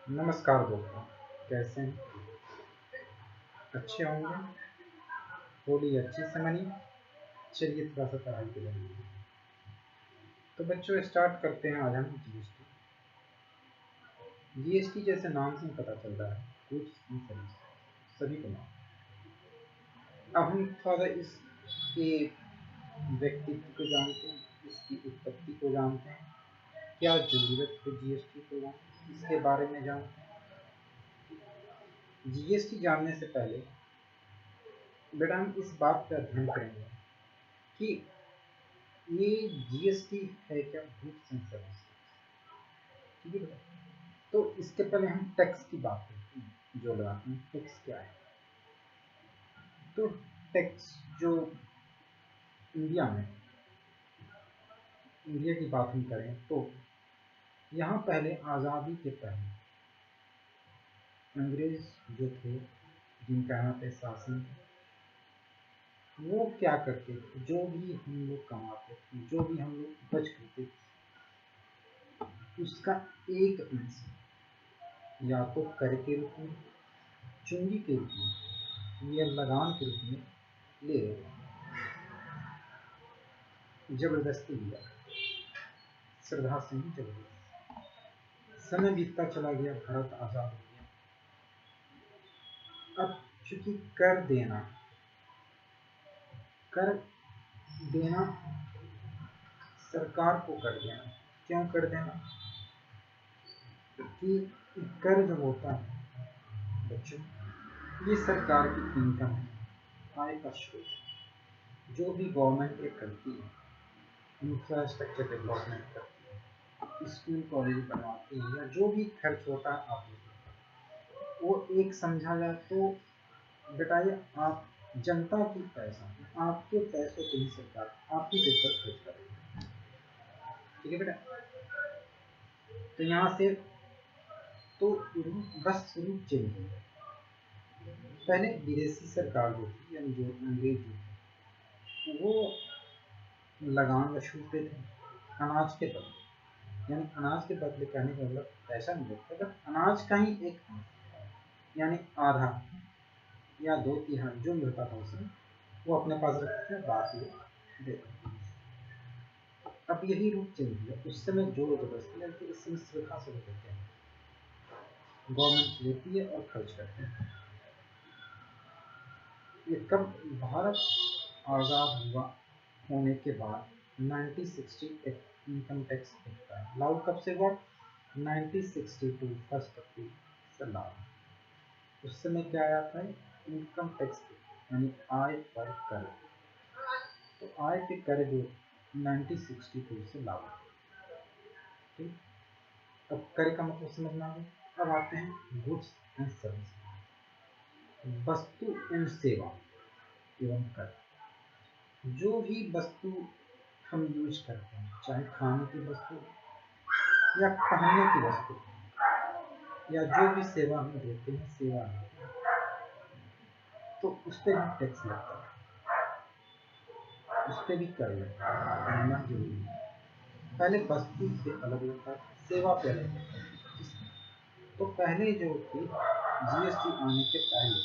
नमस्कार दोस्तों, कैसे हैं? अच्छे होंगे। होली अच्छी से मनी। चलिए थोड़ा सा पढ़ाई के लिए। तो बच्चों स्टार्ट करते हैं आज हम जीएसटी। जीएसटी जैसे नाम से ही पता चल रहा है, गुड्स एंड सर्विस सभी को नाम। अब हम थोड़ा सा इसके व्यक्तित्व को जानते हैं, इसकी उत्पत्ति को जानते हैं, क्या जरूरत है जीएसटी को जानते, इसके बारे में जानते हैं। जीएसटी जानने से पहले बेटा हम इस बात पर अध्ययन करेंगे कि ये जीएसटी है क्या, गुड्स एंड सर्विस। ठीक है बेटा। तो इसके पहले हम टैक्स की बात करते हैं, जो लगाते हैं टैक्स क्या है। तो टैक्स जो इंडिया में, इंडिया की बात हम करें तो यहाँ पहले आज़ादी के पहले अंग्रेज जो थे, जिनका यहाँ पे शासन था, वो क्या करते थे, जो भी हम लोग कमाते थे, जो भी हम लोग बच करते थे, उसका एक अंश या तो कर के रूप में, चूंगी के रूप में या लगान के रूप में ले जबरदस्ती लिया, श्रद्धा से ही जबरदस्ती। समय बीतता चला गया, भारत आजाद हो गया। अब चूंकि कर देना सरकार को कर देना, क्यों कर देना कि कर जो होता है बच्चों, ये सरकार की इनकम है, आय का स्रोत है। जो भी गवर्नमेंट ये करती है, इंफ्रास्ट्रक्चर डेवलपमेंट करती है, स्कूल कॉलेज बनवाती है, या जो भी खर्च होता है आप, वो एक समझा जाए तो बेटा ये आप जनता की पैसा, आपके पैसों को ही सरकार आपकी जेब पर खर्च करेगी। ठीक है बेटा। तो यहाँ से तो बस रूप चेंज हो गया। पहले विदेशी सरकार जो थी, यानी जो अंग्रेज जो थे, वो लगान वसूलते थे अनाज के बदले। यानी अनाज के बदले कहने का मतलब पैसा नहीं देते, बट अनाज का ही एक यानी आधा या दो तिहाई जो मिलता था उसमें, वो अपने पास रखते थे, बाकी देते। अब यही रूप चेंज हुआ। उस समय जोर जबरदस्ती लगती है, इस समय श्रद्धा से देते हैं, गवर्नमेंट लेती है और खर्च करते हैं। ये कब भारत आज़ाद हुआ होने के बाद 1960 इनकम टैक्स एक्ट आया। लागू कब से हुआ? 1962 फर्स्ट अप्रैल से लागू। उस समय क्या आया था? इनकम टैक्स यानी आय पर कर। तो आय पे कर जो 1962 से लागू। ठीक। अब कर का मतलब समझ में आ गया। अब आते हैं गुड्स एंड सर्विस, वस्तु एवं सेवा एवं कर। जो भी वस्तु हम यूज करते हैं, चाहे खाने की वस्तु या पहनने की वस्तु, या जो भी सेवा हम देते हैं, सेवा देते हैं, तो उस पर भी टैक्स लगता है, उस पर भी कर लगता है, कहना जरूरी है। पहले वस्तु से अलग लगता है, सेवा पे अलग लगता है। तो पहले जो थी जीएसटी आने के पहले,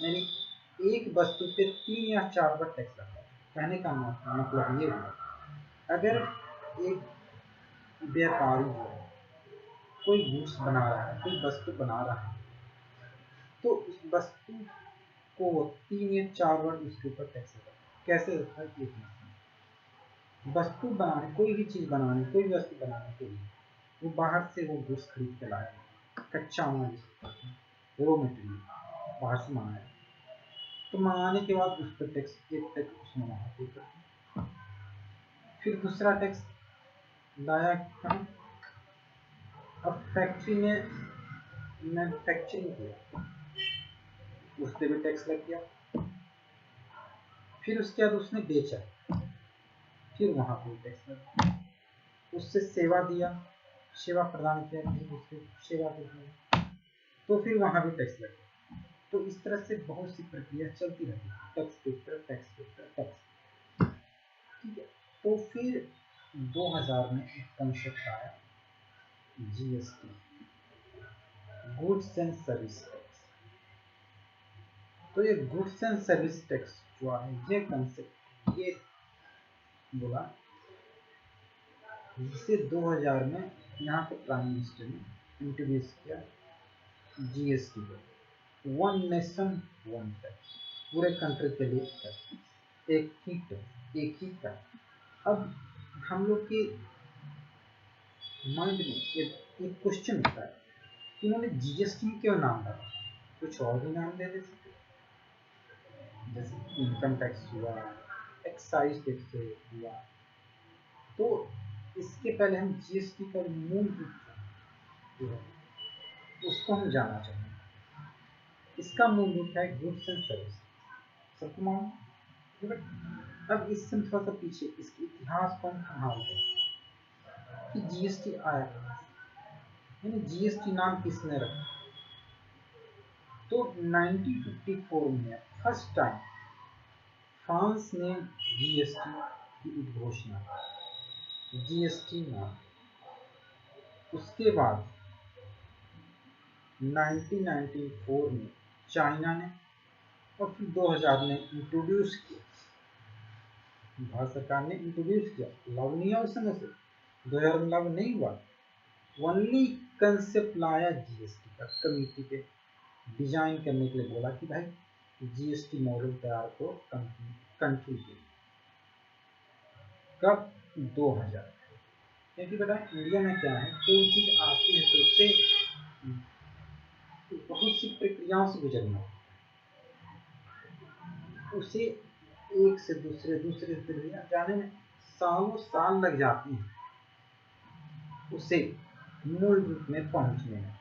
यानी एक वस्तु पे 3 या 4 बार टैक्स लगता है। कहने का मतलब ये हुआ, अगर एक व्यापारी जो है कोई गुड्स बना रहा है, कोई वस्तु बना रहा है, तो उस वस्तु को 3 या 4 बार उसके ऊपर टैक्स लगता है। कैसे लगता है? वस्तु बनाने, कोई भी चीज बनाने, कोई भी वस्तु बनाने के लिए वो बाहर से वो गुड्स खरीद के लाया, कच्चा माल जिसको कहते हैं, रॉ मटेरियल बाहर से मंगाया। तो मंगाने के बाद उस पर टैक्स, एक टैक्स उसने वहां पे कर दिया। फिर दूसरा टैक्स लाया कहाँ? अब फैक्ट्री में मैन्युफैक्चरिंग किया, उस पर भी टैक्स लग गया। फिर उसके बाद उसने बेचा, फिर वहां पे टैक्स लग गया। उससे सेवा दिया, सेवा प्रदान किया, उससे सेवा दी, तो फिर वहां भी टैक्स लग गया। तो इस तरह से बहुत सी प्रक्रिया चलती रहती है, टैक्स के ऊपर टैक्स के ऊपर टैक्स। ठीक है। तो फिर 2000 में एक कंसेप्ट आया, GST. Goods and service tax. तो ये गुड्स एंड सर्विस टैक्स जो है ये कंसेप्ट ये बोला जिसे 2000 में यहाँ पे प्राइम मिनिस्टर ने इंट्रोड्यूस किया जीएसटी को, वन नेशन वन टैक्स, पूरे कंट्री के लिए टैक्स, एक ही टैक्स एक ही टैक्स। अब हम लोग के माइंड में एक क्वेश्चन उठता है कि उन्होंने जीएसटी क्यों नाम डाला, कुछ और भी नाम दे सकते, जैसे इनकम टैक्स हुआ, एक्साइज टैक्स हुआ। तो इसके पहले हम जीएसटी का मूल रूप जो है उसको हम जानना चाहेंगे। इसका मूल रूप है गुड्स एंड सर्विस, सबको मालूम। अब इससे थोड़ा सा पीछे इसके इतिहास को हम संभालते हैं कि जीएसटी आया, यानी जीएसटी नाम किसने रखा। तो 1954 में फर्स्ट टाइम फ्रांस ने जीएसटी की उद्घोषणा, जीएसटी नाम। उसके बाद 1994 में चाइना ने, और फिर 2000 में इंट्रोड्यूस किया, भारत सरकार ने इंट्रोड्यूस किया, लागू नहीं हुआ उस समय से, 2000 में लागू नहीं हुआ, ओनली कंसेप्ट लाया जीएसटी का, कमेटी पे डिजाइन करने के लिए बोला कि भाई जीएसटी मॉडल तैयार करो कंट्री के। कब? 2000। क्योंकि बेटा इंडिया में क्या है, कोई चीज आती है तो उससे बहुत सी प्रक्रियाओं से गुजरना, उसे एक से दूसरे प्रक्रिया जाने में सालों साल लग जाते हैं, उसे मूल रूप में पहुंचने में।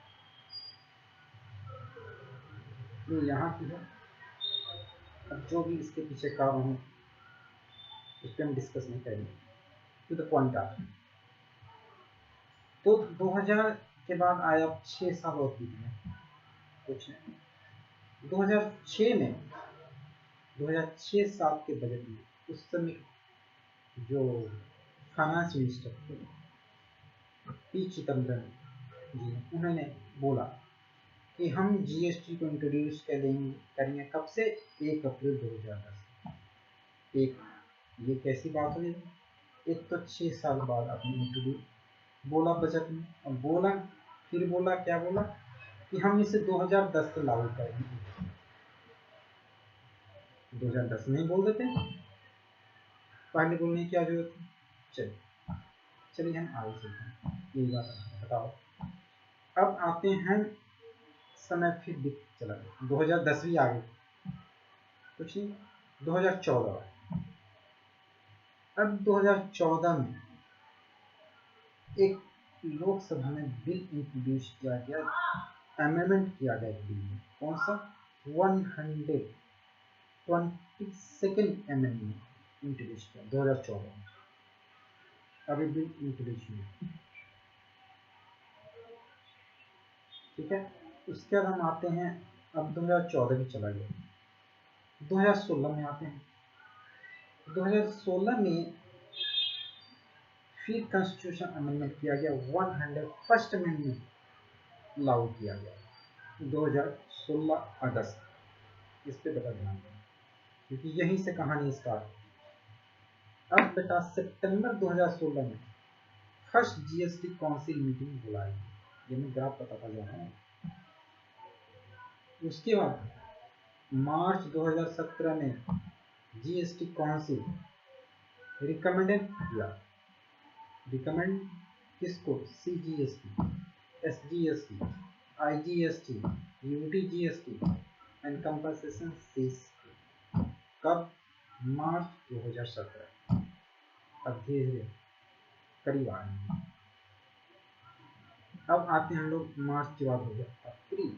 तो यहाँ की है, अब जो भी इसके पीछे कारण है उस पर हम डिस्कस नहीं करेंगे, टू द पॉइंट आते हैं। तो 2000 के बाद आया 6 साल और बीत गए, कुछ नहीं। 2006 साल के बजट में उस समय जो फाइनेंस मिनिस्टर थे पी चिदम्बरम जी, उन्होंने बोला कि हम जीएसटी को इंट्रोड्यूस करेंगे कब से? 1 अप्रैल 2010। ये कैसी बात हुई? एक तो 6 साल बाद आपने इंट्रोड्यूस बोला बजट में, और बोला फिर बोला क्या बोला कि हम इसे 2010 से लागू करेंगे। 2010 में ही बोल देते हैं, पहले बोलने की क्या जरूरत है? चलिए हम आगे चलते हैं, यही बात बताओ। अब आते हैं, समय फिर बीत चला गया, 2010 भी आ गई, कुछ नहीं, 2014। अब 2014 में एक लोकसभा में बिल इंट्रोड्यूस किया गया, अमेंडमेंट किया गया बिल में, कौन सा? 122nd अमेंडमेंट इंट्रोड्यूस किया 2014 में। अभी बिल इंट्रोड्यूस हुआ, ठीक है। उसके बाद हम आते हैं, अब 2014 भी चला गया, 2016 में आते हैं। 2016 में फिर कॉन्स्टिट्यूशन अमेंडमेंट किया गया, 101st अमेंडमेंट लागू किया गया 2016 अगस्त। इस पे बेटा ध्यान दें, क्योंकि यहीं से कहानी स्टार्ट। अब बेटा सितंबर 2016 में फर्स्ट जीएसटी काउंसिल मीटिंग बुलाई, ये मैं ग्राफ बताता जा रहा हूँ। उसके बाद मार्च 2017 में जीएसटी काउंसिल रिकमेंडेड किया, रिकमेंड किसको? CGST, SGST, IGST, UTGST and compensation cess. कब? मार्च 2017। अब धीरे धीरे करीब आ रहे हैं। अब आते हैं हम लोग, मार्च के बाद हो गया अप्रैल,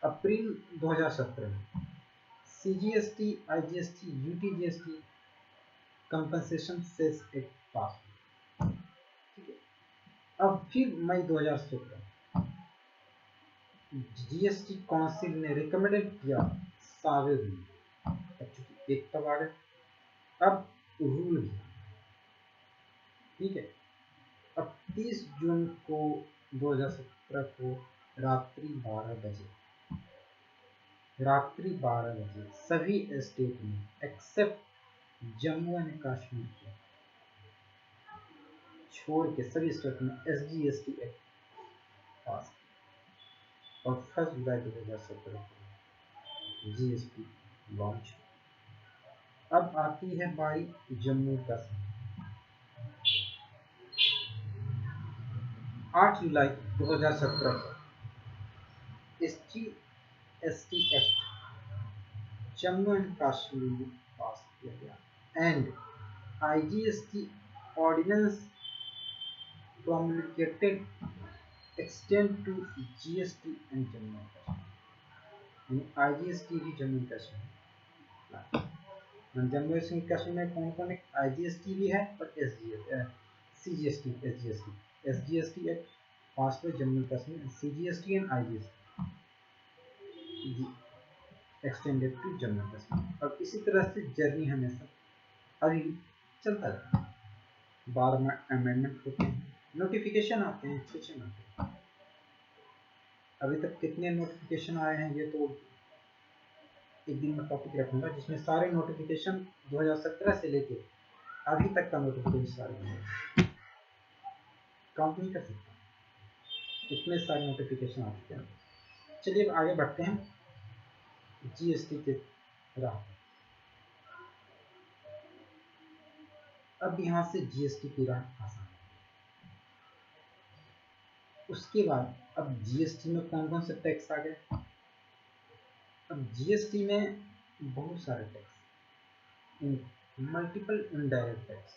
अप्रैल 2017 में CGST, IGST, UTGST compensation cess act pass. अब फिर मई 2017 जीएसटी काउंसिल ने रिकमेंडेड किया सावे रूल, एक तब आ गए, अब रूल भी, ठीक है। अब 30 जून को 2017 को रात्रि 12 बजे सभी स्टेट में एक्सेप्ट जम्मू एंड कश्मीर को छोड़ के सभी स्टेट में SGST एक्ट पास और 1 जुलाई 2017 को GST लॉन्च। अब आती है बारी जम्मू कश्मीर। 8 जुलाई 2017 को SGST act Jammu and Kashmir में पास किया गया and IGST ordinance promulgated extend to GST and Jammu and Kashmir. IGST भी जम्मू एंड कश्मीर, जम्मू एंड कश्मीर में कौन कौन है? IGST भी है और CGST SGST एक्ट पास हुए Jammu and Kashmir, CGST and IGST extended to Jammu and Kashmir. और इसी तरह से जर्नी हमेशा अभी चलता रहता है, बार में अमेंडमेंट होते हैं, नोटिफिकेशन आते हैं, एक्सटेंशन आते हैं। अभी तक कितने नोटिफिकेशन आए हैं ये तो एक दिन में टॉपिक रखूंगा, जिसमें सारे नोटिफिकेशन 2017 से लेके अभी तक का नोटिफिकेशन सारे काउंट नहीं कर सकता, इतने सारे नोटिफिकेशन आ चुके हैं। चलिए अब आगे बढ़ते हैं GST के राह। अब यहाँ से GST की राह आसान है। उसके बाद अब GST में कौन कौन से टैक्स आ गए? अब GST में बहुत सारे टैक्स, मल्टीपल इनडायरेक्ट टैक्स।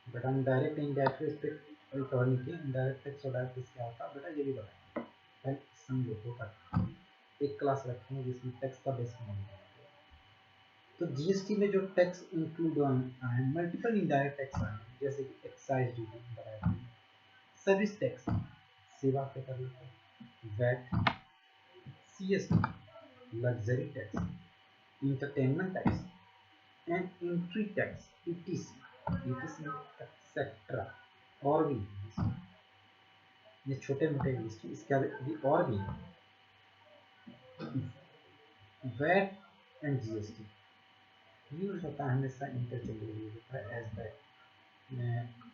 बेटा हम डायरेक्ट इनडायरेक्ट इस पे कवर नहीं किया, इनडायरेक्ट टैक्स और डायरेक्ट टैक्स क्या होता है बेटा ये भी बताएंगे, पहले समझो होगा। एक क्लास रखेंगे जिसमें टैक्स का बेस नहीं। तो GST में जो टैक्स इंक्लूड है, मल्टीपल इनडायरेक्ट टैक्स है, जैसे कि एक्साइज ड्यूटी, सर्विस टैक्स, सेवा के कर लेते हैं, VAT, CST, luxury tax, entertainment tax and entry tax, ETC etcetera. और भी ये छोटे मोटे लिस्ट, इसके भी और भी है। वैट एंड GST यूज होता है हमेशा इंटरचेंजेबल यूज होता है, as the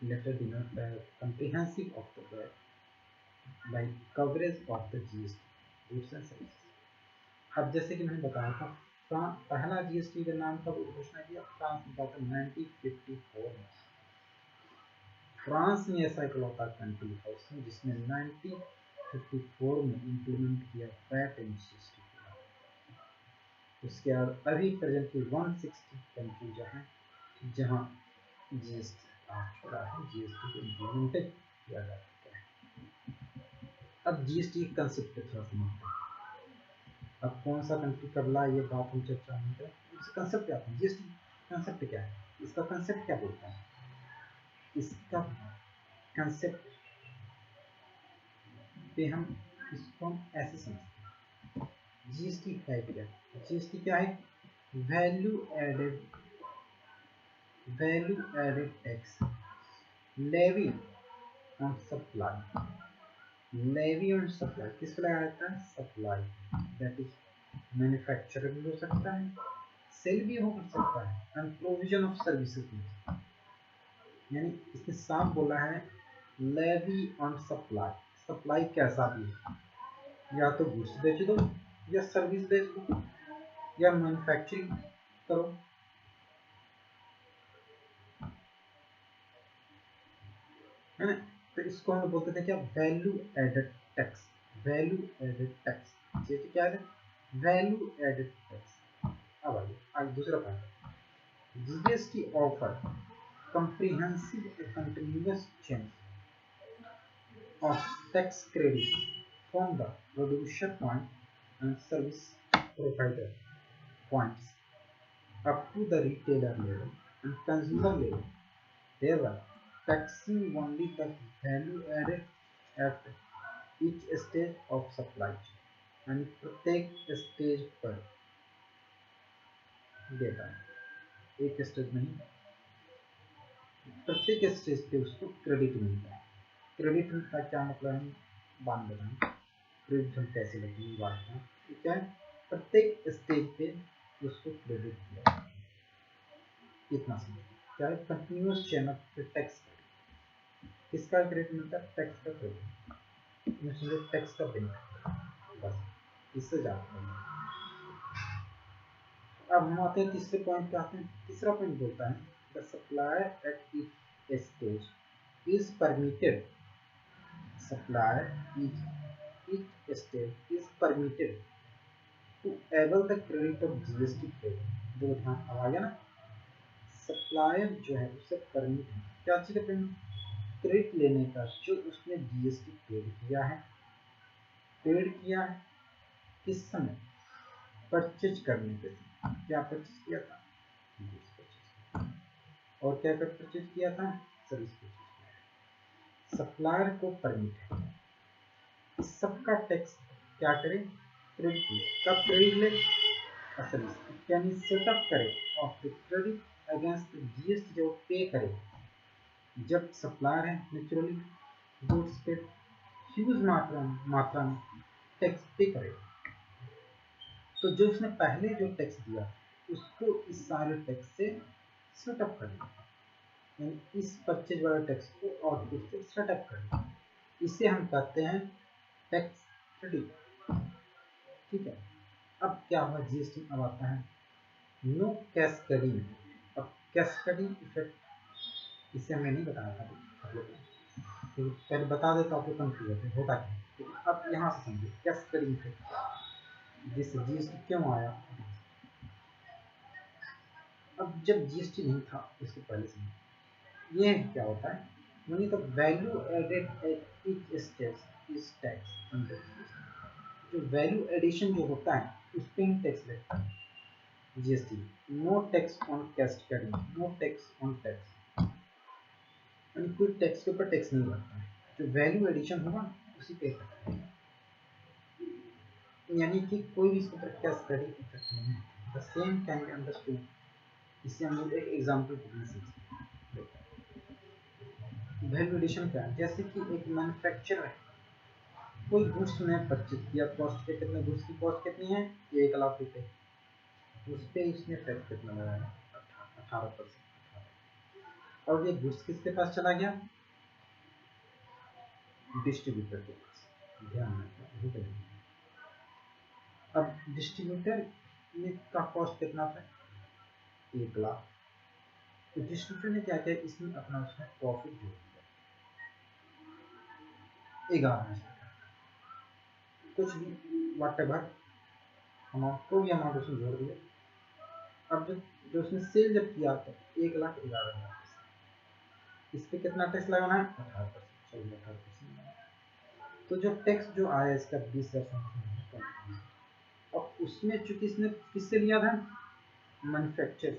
latter denote the comprehensive of the VAT by coverage of the GST goods and services। अब जैसे कि मैंने बताया था, पहला GST का नाम कब घोषणा किया? फ्रांस में था 1954 में। फ्रांस में ऐसा इकलौता कंट्री था उसमें जिसने 1954 में इम्प्लीमेंट किया वैट एंड GST। उसके बाद अभी प्रेजेंटली 160 कंट्री जहाँ GST आ चुका है, GST को इम्प्लीमेंटेड किया जा चुका है। अब GST कंसेप्ट थोड़ा समझते हैं। अब कौन सा कंट्री कब ला ये बात हम चर्चा नहीं करें, इसका कंसेप्ट क्या है? GST कंसेप्ट क्या है, इसका कंसेप्ट क्या बोलता है? इसका कंसेप्ट पे हम इसको ऐसे समझते हैं, GST है क्या? GST क्या है? Value added tax levy on supply. Levy on supply किस पे लगाया जाता है? सप्लाई, दैट इज मैन्युफैक्चर भी हो सकता है, सेल भी हो सकता है, एंड प्रोविजन ऑफ सर्विसेज भी। यानी इसने साफ बोला है लेवी ऑन सप्लाई। सप्लाई कैसा भी है, या तो गुड्स बेच दो, या सर्विस बेच दो, या मैन्युफैक्चरिंग करो। है ना? तो इसको हम बोलते थे क्या? Value added tax. Value added tax क्या है? Value added tax. अब आगे दूसरा point, GST offer comprehensive and continuous change of tax credit from the producer point and service provider points up to the retailer level and consumer level, thereby taxing only the value added at each stage of supply chain। and प्रत्येक stage पर देता है, एक stage नहीं, प्रत्येक stage पे उसको credit मिलता है। क्रेडिट का क्या मतलब है? बाद में बताएं क्रेडिट हम कैसे लेते हैं बात में। क्या है, प्रत्येक स्टेज पे उसको क्रेडिट किया इतना समझ। क्या है, कंटिन्यूअस चेन ऑफ टैक्स। किसका क्रेडिट मिलता है? टैक्स का क्रेडिट, टैक्स का बेनिफिट, बस इससे जाते हैं। अब हम आते हैं तीसरे पॉइंट पे आते हैं। तीसरा पॉइंट बोलता है the supplier eight each stage is permitted, supplier each state is permitted to avail the credit of GST credit। जो ध्यान अब आ गया ना, सप्लायर जो है उसे परमिट है क्या चीज का क्रेडिट लेने का, जो उसने जीएसटी पेड किया है किस समय? परचेज करने पे। क्या परचेज किया था? और क्या कर परचेज किया था? Service purchase. सप्लायर को परमिट है इस सबका टैक्स क्या करे? क्रेडिट ले। कब क्रेडिट ले? सर्विस यानी सेटअप करे of the credit against GST जो पे करे। जब सप्लायर है नेचुरली गुड्स पे ह्यूज मात्रा में टैक्स पे करे, तो जो उसने पहले जो टैक्स दिया उसको इस सारे टैक्स से सेटअप करना, यानी इस परचेज वाले टैक्स को आउटपुट से सेटअप करना, इसे हम कहते हैं टैक्स क्रेडिट। ठीक है। अब क्या हुआ, जीएसटी अब आता है नो कैस्केडिंग। अब कैस्केडिंग इफेक्ट इसे हमने नहीं बताया था आप लोगों को, पहले बता देता आपको कंफ्यूज होता क्या। अब यहाँ से समझिए कैस्केडिंग इफेक्ट, जिससे जीएसटी क्यों आया। अब जब जीएसटी नहीं था उसके पहले से ये क्या होता है, यानी तो value added at each stage is tax under GST. जो वैल्यू एडिशन जो होता है उस पे ही टैक्स लगता है GST. No tax on cascading, no tax on tax, यानी कोई टैक्स के ऊपर टैक्स नहीं लगता है, जो वैल्यू एडिशन होगा उसी पे लगता है, यानी कि कोई भी इसके ऊपर कैस्केडिंग इफेक्ट नहीं है। The same can be understood, इससे हम लोग एक एग्जांपल दे सकते हैं। वैल्यू एडिशन क्या है, जैसे कि एक मैन्युफैक्चरर है, कोई गुड्स ने परचेज किया, कॉस्ट पे कितने, गुड्स की कॉस्ट कितनी है 1,00,000 रुपए, उस पे इसने टैक्स कितना लगाया 18%। और ये गुड्स किसके पास चला गया? डिस्ट्रीब्यूटर के पास। ध्यान रखना। अब डिस्ट्रीब्यूटर का कॉस्ट कितना था 1,00,000, तो डिस्ट्रीब्यूटर ने क्या किया, इसमें अपना उसमें प्रॉफिट जोड़ दिया 11,000, कुछ भी वाटेवर अमाउंट, कोई भी अमाउंट उसने जोड़ दिया। अब जो उसने सेल जब किया तो 1,11,000, इस पे कितना टैक्स लगाना है 18%, 18%। तो जो टैक्स जो आया इसका 20,000, और उसमें चूंकि इसने किससे लिया था, मैन्युफैक्चर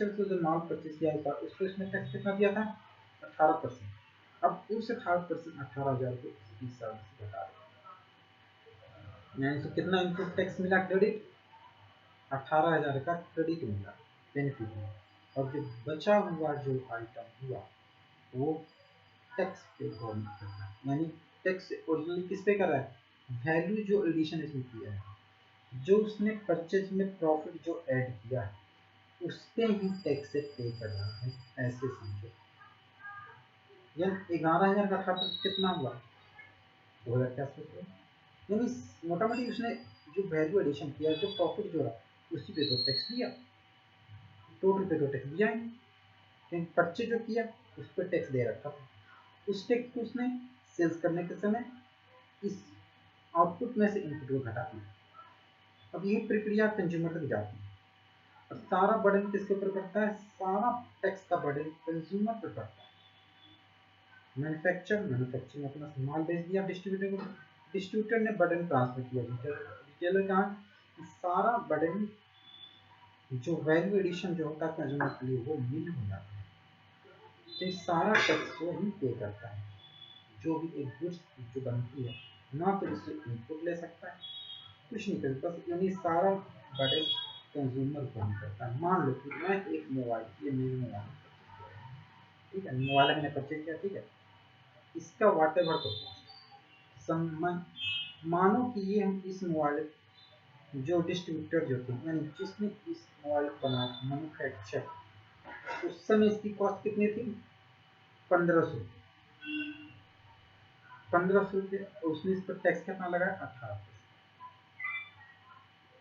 से जो माल परचेज किया था उस पर इसने टैक्स कितना दिया था 18%। अब उस 18% 18,000 को 20,000 से घटा दें, यानी तो कितना इनपुट टैक्स मिला, क्रेडिट 18,000 का क्रेडिट मिला, बेनिफिट मिला। और जो बचा हुआ जो आइटम हुआ वो टैक्स पे गवर्नमेंट करता है, यानी टैक्स ओरिजिनली किस पे कर रहा है, वैल्यू जो एडिशन इसमें किया है, जो उसने परचेज में प्रॉफिट जो ऐड किया है उस पे ही टैक्स से पे कर रहा है, ऐसे समझो। यानी 11,000 का 18% कितना हुआ 2,400, यानी मोटा मोटी उसने जो वैल्यू एडिशन किया, जो प्रॉफिट जोड़ा उसी पे तो टैक्स दिया, टोटल पे तो टैक्स दिया ही, लेकिन परचेज जो किया उस पर टैक्स दे रखा था, उस टैक्स को उसने सेल्स करने के समय इस आउटपुट में से इनपुट को घटा दिया। अब ये प्रक्रिया कंज्यूमर तक जाती है और सारा बर्डन किसके ऊपर पड़ता है, सारा टैक्स का बर्डन कंज्यूमर पर पड़ता है। मैन्युफैक्चर ने अपना माल बेच दिया डिस्ट्रीब्यूटर को, डिस्ट्रीब्यूटर ने बर्डन ट्रांसफर किया रिटेलर का, सारा बर्डन जो वैल्यू एडिशन जो होता है कंज्यूमर के लिए वो मिल हो जाता है, तो सारा टैक्स वो ही पे करता है। जो भी एक गुड्स जो बनती है ना तो इससे इनपुट ले सकता है, कुछ नहीं कर, बस यानी सारा बड़े कंज्यूमर को ही करता है। मान लो कि मैं एक मोबाइल, ये मेरे मोबाइल, ठीक है, मोबाइल मैंने परचेज किया, ठीक है, इसका वाटेवर तो मानो कि ये हम इस मोबाइल जो डिस्ट्रीब्यूटर जो थे यानी जिसने इस मोबाइल को बनाया मैन्युफैक्चर, उस समय इसकी कॉस्ट कितनी थी? 1500। 1500 रुपये। उसने इस पर टैक्स कितना लगाया? 18%।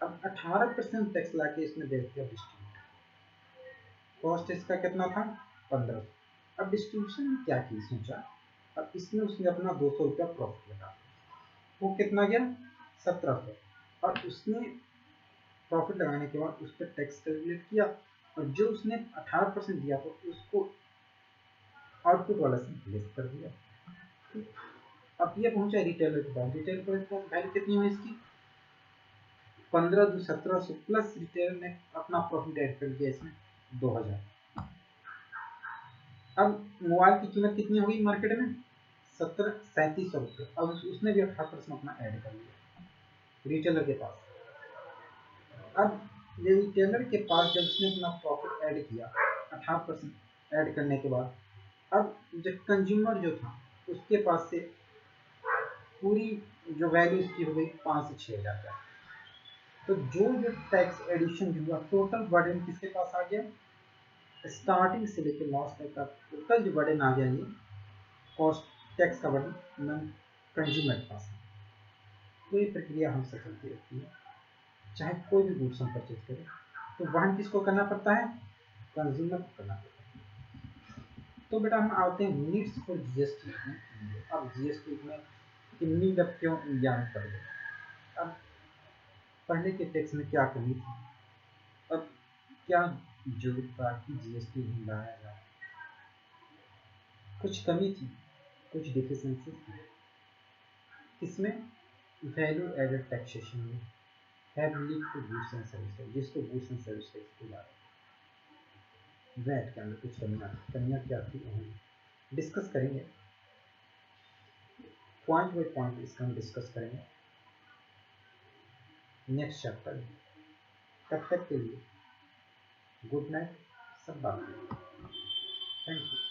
अब 18% टैक्स लाके इसने दे दिया डिस्ट्रीब्यूटर। कॉस्ट इसका कितना था? 1500। अब डिस्ट्रीब्यूशन में क्या की सोचा, अब इसमें उसने अपना 200 रुपया प्रॉफिट लगा, वो कितना गया? 1700। और उसने प्रॉफिट लगाने के बाद उस पर टैक्स कैलकुलेट किया और जो उसने 18% दिया तो उसको आउटपुट वाला से लेस कर दिया। अब ये पहुंचा रिटेलर के पास। रिटेलर के पास वैल्यू कितनी हुई इसकी? 15 दो 1700 प्लस रिटेलर ने अपना प्रॉफिट ऐड कर दिया इसमें 2000। अब मोबाइल की कीमत कितनी होगी मार्केट में? 3700 रुपये। अब उसने भी 18% अपना ऐड कर लिया रिटेलर के पास। अब ये रिटेलर के पास जब उसने अपना प्रॉफिट ऐड किया 18% ऐड करने के बाद, अब जब कंज्यूमर जो था उसके पास से पूरी जो वैल्यू इसकी हो गई 5 से 6 हज़ार का। तो जो टैक्स एडिशन जो हुआ टोटल बर्डन किसके पास आ गया? स्टार्टिंग से लेकर लास्ट तक का टोटल जो बर्डन आ गया ये कॉस्ट टैक्स का बर्डन कंज्यूमर के पास। तो ये प्रक्रिया हमसे चलती रहती है, चाहे कोई भी गुड्स हम परचेज करें तो वहन किसको करना पड़ता है? कंज्यूमर को करना पड़ता है। तो बेटा हम आते हैं नीड्स फॉर जीएसटी में। अब जीएसटी में कि नीड अब क्यों इंडिया में पड़ गई? अब पहले के टैक्स में क्या कमी थी, अब क्या जरूरत था कि जीएसटी लाया जाए? कुछ कमी थी, कुछ डिफिशिएंसी थी। किसमें? वैल्यू एडेड टैक्सेशन में have lead to goods and services, जिसको गुड्स एंड सर्विस टैक्स बोला है। वैट के अंदर कुछ कमियां क्या थी हम डिस्कस करेंगे, पॉइंट बाय पॉइंट इसका हम डिस्कस करेंगे नेक्स्ट चैप्टर में। तब तक के लिए गुड नाइट, सब बात। Thank you.